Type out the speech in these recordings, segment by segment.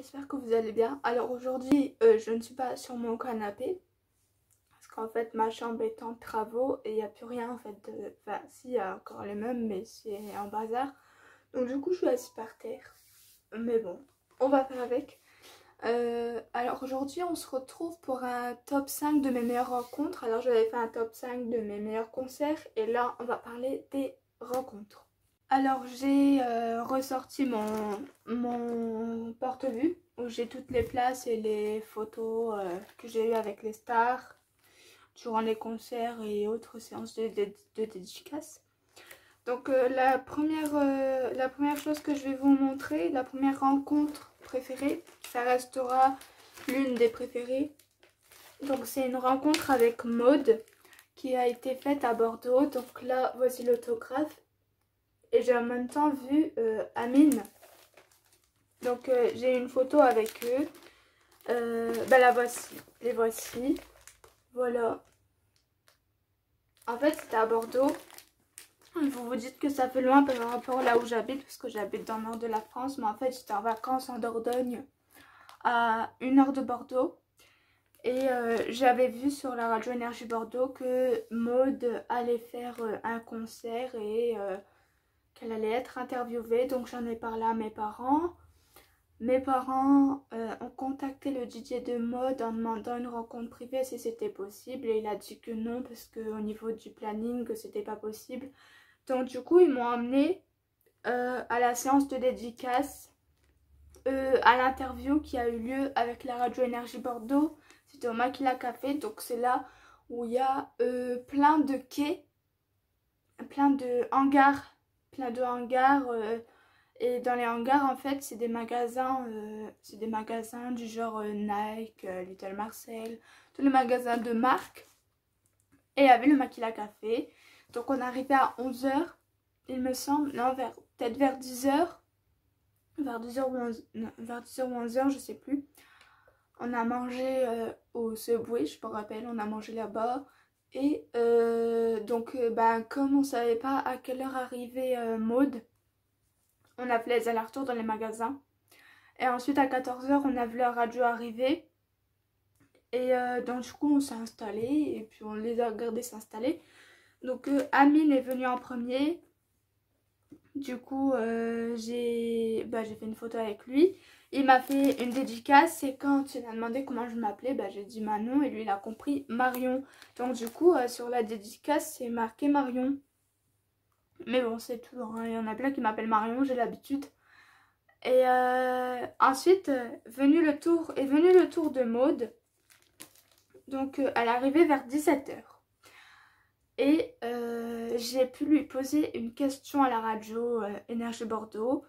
j'espère que vous allez bien. Alors aujourd'hui, je ne suis pas sur mon canapé parce qu'en fait ma chambre est en travaux et il n'y a plus rien en fait. Enfin, si, il y a encore les meubles, mais c'est un bazar. Donc du coup, je suis assise par terre. Mais bon, on va faire avec. Alors aujourd'hui, on se retrouve pour un top 5 de mes meilleures rencontres. Alors j'avais fait un top 5 de mes meilleurs concerts et là, on va parler des rencontres. Alors j'ai ressorti mon porte-vue où j'ai toutes les places et les photos que j'ai eues avec les stars durant les concerts et autres séances de dédicaces. Donc la première chose que je vais vous montrer, la première rencontre préférée, ça restera l'une des préférées. Donc c'est une rencontre avec Maud qui a été faite à Bordeaux. Donc là voici l'autographe. Et j'ai en même temps vu Amine. Donc j'ai une photo avec eux. La voici. Les voici. Voilà. En fait c'était à Bordeaux. Vous vous dites que ça fait loin par rapport à là où j'habite. Parce que j'habite dans le nord de la France. Mais en fait j'étais en vacances en Dordogne. À 1 heure de Bordeaux. Et j'avais vu sur la radio Énergie Bordeaux que Maud allait faire un concert. Et... qu'elle allait être interviewée, donc j'en ai parlé à mes parents. Mes parents ont contacté le DJ de Maud en demandant une rencontre privée si c'était possible et il a dit que non parce qu'au niveau du planning c'était pas possible. Donc du coup ils m'ont emmené à la séance de dédicace, à l'interview qui a eu lieu avec la radio Énergie Bordeaux. C'était au Maquila Café, donc c'est là où il y a plein de quais, plein de hangars et dans les hangars en fait c'est des magasins du genre Nike, Little Marcel, tous les magasins de marque. Et il y avait le Maquila Café, donc on arrivait à 11h il me semble, non peut-être vers 10h, vers 10h ou 11h, je sais plus. On a mangé au Subway, je me rappelle, on a mangé là-bas. Et comme on savait pas à quelle heure arrivait Maud, on a fait les allers-retours dans les magasins. Et ensuite à 14h on a vu la radio arriver. Et donc du coup on s'est installé et puis on les a regardés s'installer. Donc Amine est venu en premier. Du coup j'ai fait une photo avec lui. Il m'a fait une dédicace et quand il a demandé comment je m'appelais, j'ai dit Manon et lui il a compris Marion. Donc du coup sur la dédicace c'est marqué Marion. Mais bon c'est tout, hein. Il y en a plein qui m'appellent Marion, j'ai l'habitude. Et ensuite est venu le tour de Maud. Donc elle est arrivée vers 17h. Et j'ai pu lui poser une question à la radio Énergie Bordeaux.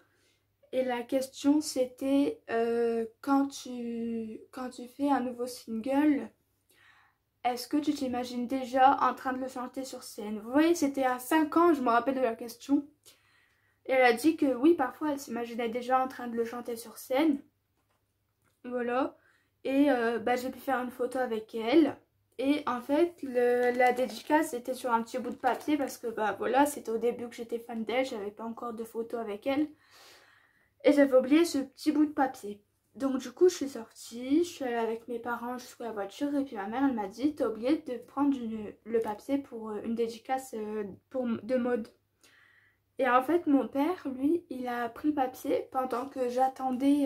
Et la question c'était quand tu fais un nouveau single, est-ce que tu t'imagines déjà en train de le chanter sur scène? Vous voyez, c'était à 5 ans, je me rappelle de la question. Et elle a dit que oui, parfois elle s'imaginait déjà en train de le chanter sur scène. Voilà. Et j'ai pu faire une photo avec elle. Et en fait, la dédicace était sur un petit bout de papier parce que voilà, c'était au début que j'étais fan d'elle, j'avais pas encore de photo avec elle. Et j'avais oublié ce petit bout de papier. Donc du coup je suis sortie, je suis allée avec mes parents jusqu'à la voiture et puis ma mère elle m'a dit t'as oublié de prendre le papier pour une dédicace de Maud. Et en fait mon père lui il a pris le papier pendant que j'attendais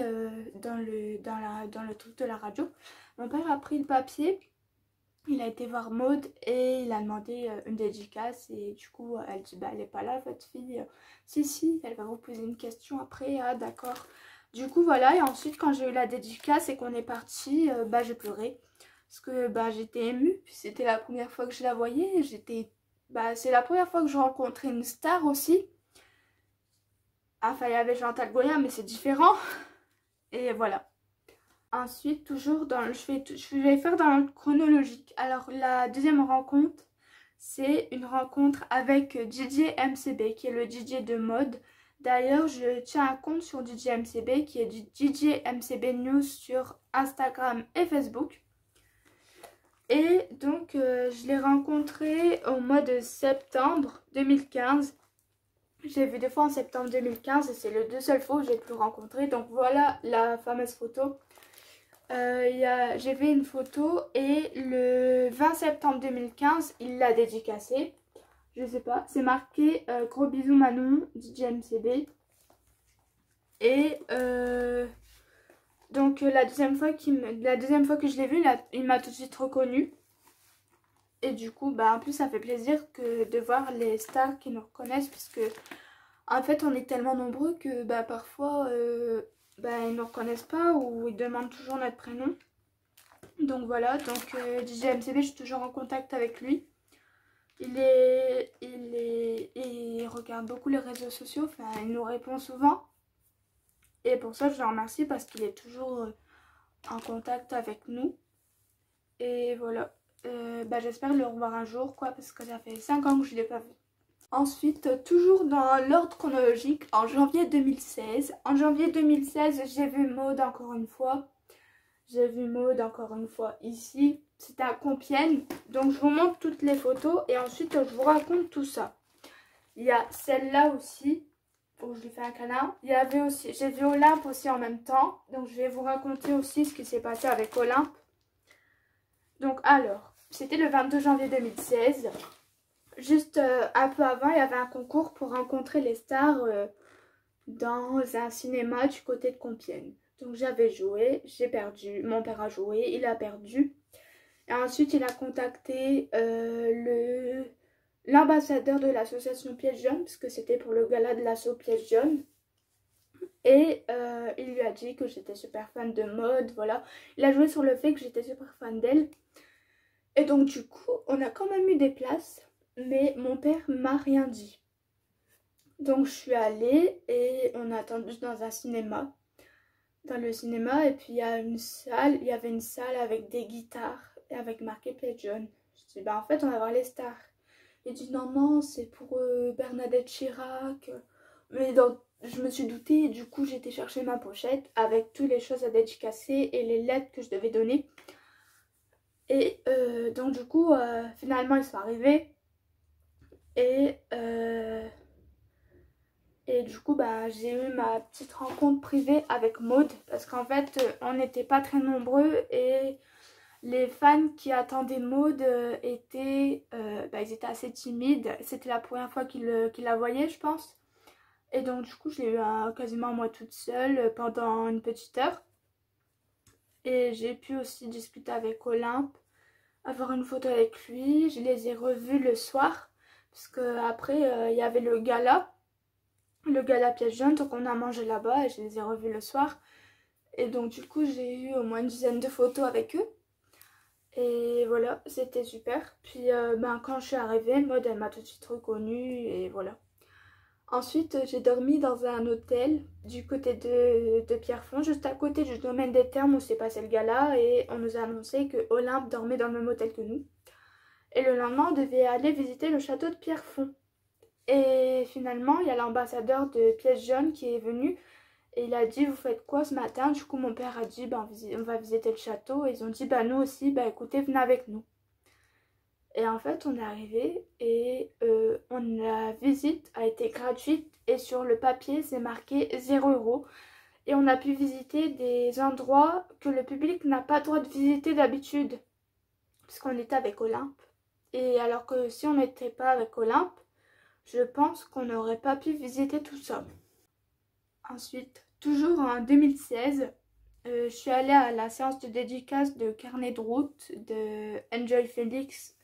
dans le truc de la radio. Mon père a pris le papier, il a été voir Maud et il a demandé une dédicace et du coup elle dit elle est pas là votre fille. Si elle va vous poser une question après. Ah d'accord. Du coup voilà, et ensuite quand j'ai eu la dédicace et qu'on est parti, j'ai pleuré. Parce que j'étais émue, puis c'était la première fois que je la voyais. C'est la première fois que je rencontrais une star aussi. Enfin il y avait Chantal Goya mais c'est différent. Et voilà. Ensuite toujours je vais faire dans l'ordre chronologique. Alors la deuxième rencontre, c'est une rencontre avec DJ MCB qui est le DJ de Maud. D'ailleurs, je tiens un compte sur DJ MCB qui est du DJ MCB News sur Instagram et Facebook. Et donc, je l'ai rencontré au mois de septembre 2015. J'ai vu 2 fois en septembre 2015 et c'est les 2 seules fois où j'ai pu le rencontrer. Donc voilà la fameuse photo. J'ai fait une photo et le 20 septembre 2015, il l'a dédicacée. Je sais pas, c'est marqué gros bisous Manon, DJ MCB. Et donc la deuxième fois que je l'ai vu, il m'a tout de suite reconnue. Et du coup, bah, en plus ça fait plaisir de voir les stars qui nous reconnaissent, puisque en fait on est tellement nombreux que bah, parfois bah, ils ne nous reconnaissent pas ou ils demandent toujours notre prénom. Donc voilà, donc DJ MCB, je suis toujours en contact avec lui. Il regarde beaucoup les réseaux sociaux, enfin il nous répond souvent. Et pour ça je le remercie parce qu'il est toujours en contact avec nous. Et voilà, bah, j'espère le revoir un jour quoi, parce que ça fait 5 ans que je ne l'ai pas vu. Ensuite, toujours dans l'ordre chronologique, en janvier 2016. En janvier 2016, j'ai vu Maud encore une fois. J'ai vu Maud encore une fois ici. C'était à Compiègne. Donc je vous montre toutes les photos et ensuite je vous raconte tout ça. Il y a celle-là aussi, où je lui fais un câlin. Il y avait aussi, j'ai vu Olympe aussi en même temps. Donc je vais vous raconter aussi ce qui s'est passé avec Olympe. Donc alors, c'était le 22 janvier 2016. Juste un peu avant, il y avait un concours pour rencontrer les stars dans un cinéma du côté de Compiègne. Donc j'avais joué, j'ai perdu, mon père a joué, il a perdu. Et ensuite il a contacté l'ambassadeur de l'association Piège Jaune, parce que c'était pour le gala de l'asso Piège Jaune. Et il lui a dit que j'étais super fan de Maud, voilà. Il a joué sur le fait que j'étais super fan d'elle. Et donc du coup, on a quand même eu des places, mais mon père m'a rien dit. Donc je suis allée et on a attendu dans un cinéma. Dans le cinéma, et puis il y avait une salle avec des guitares et avec marqué Play John. Je dis bah en fait on va voir les stars. Il dit non c'est pour Bernadette Chirac. Mais je me suis doutée et du coup j'ai été chercher ma pochette avec toutes les choses à dédicacer et les lettres que je devais donner. Et donc du coup finalement ils sont arrivés et du coup, bah, j'ai eu ma petite rencontre privée avec Maud. Parce qu'en fait, on n'était pas très nombreux. Et les fans qui attendaient Maud ils étaient assez timides. C'était la première fois qu'ils la voyaient, je pense. Et donc, du coup, je l'ai eu quasiment moi toute seule pendant une petite heure. Et j'ai pu aussi discuter avec Olympe, avoir une photo avec lui. Je les ai revus le soir. Parce qu'après, il y avait le gala Piège Jaune, donc on a mangé là-bas et je les ai revus le soir. Et donc du coup j'ai eu au moins une dizaine de photos avec eux. Et voilà, c'était super. Puis quand je suis arrivée, Maud elle m'a tout de suite reconnue et voilà. Ensuite j'ai dormi dans un hôtel du côté de Pierrefonds, juste à côté du domaine des Thermes où s'est passé le gala. Et on nous a annoncé que Olympe dormait dans le même hôtel que nous. Et le lendemain on devait aller visiter le château de Pierrefonds. Et finalement, il y a l'ambassadeur de Piège Jaune qui est venu et il a dit vous faites quoi ce matin? Du coup mon père a dit on va visiter le château et ils ont dit nous aussi, écoutez venez avec nous. Et en fait on est arrivé et la visite a été gratuite et sur le papier c'est marqué 0 €. Et on a pu visiter des endroits que le public n'a pas le droit de visiter d'habitude. Puisqu'on était avec Olympe. Et alors que si on n'était pas avec Olympe, je pense qu'on n'aurait pas pu visiter tout ça. Ensuite, toujours en 2016, je suis allée à la séance de dédicace de carnet de route de Enjoy Phoenix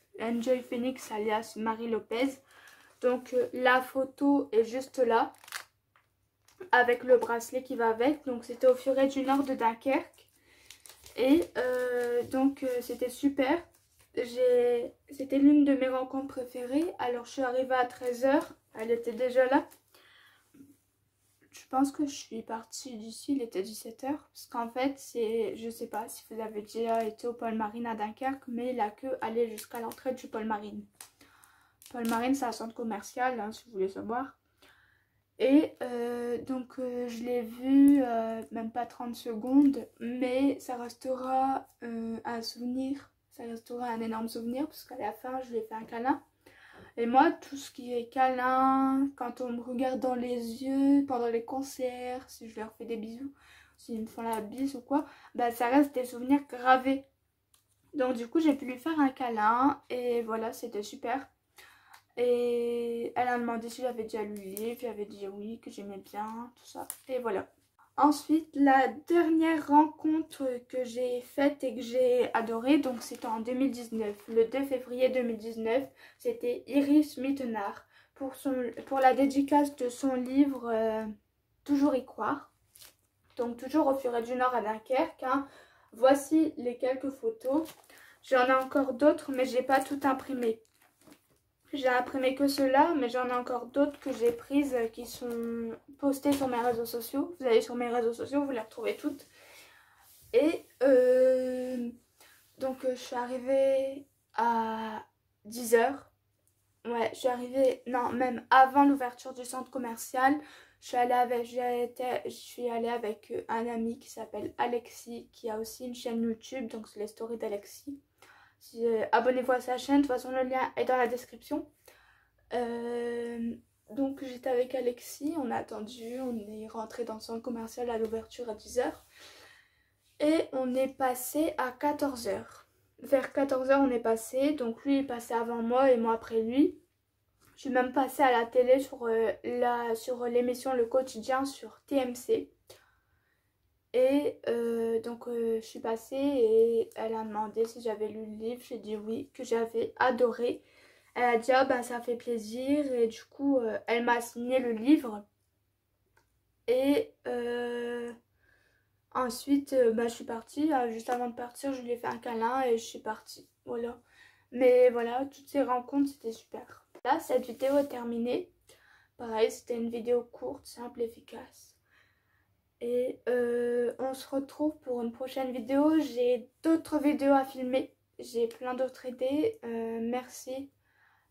alias Marie Lopez. Donc la photo est juste là, avec le bracelet qui va avec. Donc c'était au Furet du Nord de Dunkerque. Et c'était super. C'était l'une de mes rencontres préférées. Alors je suis arrivée à 13 h, elle était déjà là. Je pense que je suis partie d'ici, il était 17 h. Parce qu'en fait, je sais pas si vous avez déjà été au Paul Marine à Dunkerque, mais la queue allait jusqu'à l'entrée du Paul Marine. Paul Marine, c'est un centre commercial, hein, si vous voulez savoir. Et je l'ai vu même pas 30 secondes, mais ça restera un souvenir. Ça restera un énorme souvenir parce qu'à la fin je lui ai fait un câlin. Et moi, tout ce qui est câlin, quand on me regarde dans les yeux, pendant les concerts, si je leur fais des bisous, s'ils me font la bise ou quoi, bah ça reste des souvenirs gravés. Donc du coup, j'ai pu lui faire un câlin et voilà, c'était super. Et elle a demandé si j'avais déjà lu le livre, j'avais dit oui, que j'aimais bien, tout ça. Et voilà. Ensuite, la dernière rencontre que j'ai faite et que j'ai adorée, donc c'était en 2019, le 2 février 2019, c'était Iris Mittenard pour la dédicace de son livre Toujours y croire. Donc toujours au Furet du Nord à Dunkerque. Hein. Voici les quelques photos. J'en ai encore d'autres, mais je n'ai pas tout imprimé. J'ai imprimé que ceux-là, mais j'en ai encore d'autres que j'ai prises qui sont postées sur mes réseaux sociaux. Vous allez sur mes réseaux sociaux, vous les retrouvez toutes. Et donc je suis arrivée à 10 h. Ouais, je suis arrivée, non, même avant l'ouverture du centre commercial. Je suis allée avec un ami qui s'appelle Alexis, qui a aussi une chaîne YouTube, donc c'est les stories d'Alexis. Abonnez-vous à sa chaîne, de toute façon le lien est dans la description. Donc j'étais avec Alexis, on a attendu, on est rentré dans le centre commercial à l'ouverture à 10 h. Et on est passé à 14 h. Vers 14 h on est passé, donc lui est passé avant moi et moi après lui. Je suis même passée à la télé sur l'émission Le Quotidien sur TMC. Et donc je suis passée et elle a demandé si j'avais lu le livre. J'ai dit oui, que j'avais adoré. Elle a dit ah ben ça fait plaisir et du coup elle m'a signé le livre. Et ensuite ben, je suis partie. Juste avant de partir je lui ai fait un câlin et je suis partie. Voilà. Mais voilà, toutes ces rencontres c'était super. Là cette vidéo est terminée. Pareil c'était une vidéo courte, simple, efficace. Et on se retrouve pour une prochaine vidéo. J'ai d'autres vidéos à filmer. J'ai plein d'autres idées. Merci.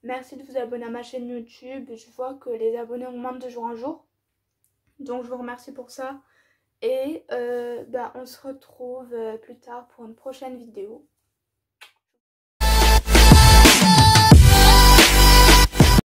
Merci de vous abonner à ma chaîne YouTube. Je vois que les abonnés augmentent de jour en jour. Donc je vous remercie pour ça. Et on se retrouve plus tard pour une prochaine vidéo.